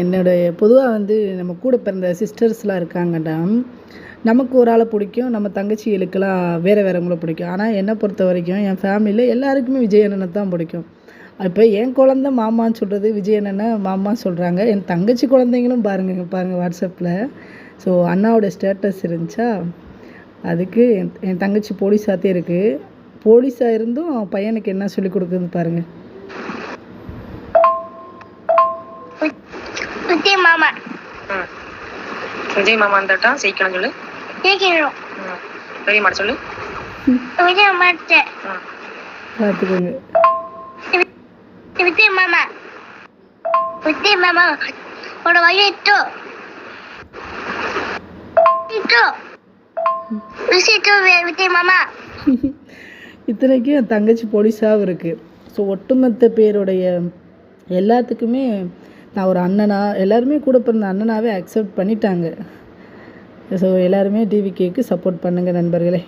என்னுடைய பொதுவா நம்ம கூட பிறந்த சிஸ்டர்ஸ்லாம் இருக்காங்கடா. நமக்கு ஒரு ஆள பிடிக்கும். நம்ம தங்கச்சிகளுக்கெல்லாம் வேறவங்கள பிடிக்கும். ஆனா என்ன பொறுத்தவரைக்கும் என் ஃபேமிலில எல்லாருக்குமே விஜய் அண்ணன தான் பிடிக்கும். இப்ப என் குழந்தை மாமான்னு சொல்றது, விஜய் அண்ணன மாமா சொல்றாங்க. என் தங்கச்சி குழந்தைங்களும் பாருங்க, இங்க பாருங்க WhatsAppல. ஸோ அண்ணாவோட ஸ்டேட்டஸ் இருந்துச்சா, அதுக்கு என் தங்கச்சி போலீஸாத்தே இருக்கு. போலீஸா இருந்தும் பையனுக்கு என்ன சொல்லிக் கொடுக்குதுன்னு பாருங்க. விஜய் மாமா விஜய் மாமா வந்துட்டா ஜெயிக்கணும் சொல்லு. ஜெயிக்கணும். பெரிய மாட்ட சொல்லு. விஜய் மாமா பார்த்துக்கோங்க. விஜய் மாமா விஜய் மாமா ஒரு வயிற்று விஜய் மாமா. இத்தனைக்கும் என் தங்கச்சி போலீஸாகவும் இருக்குது. ஸோ ஒட்டுமொத்த பேருடைய எல்லாத்துக்குமே நான் ஒரு அண்ணனா, எல்லாருமே கூட பிறந்த அண்ணனாவே அக்செப்ட் பண்ணிட்டாங்க. ஸோ எல்லாருமே டிவிகேக்கு சப்போர்ட் பண்ணுங்கள் நண்பர்களே.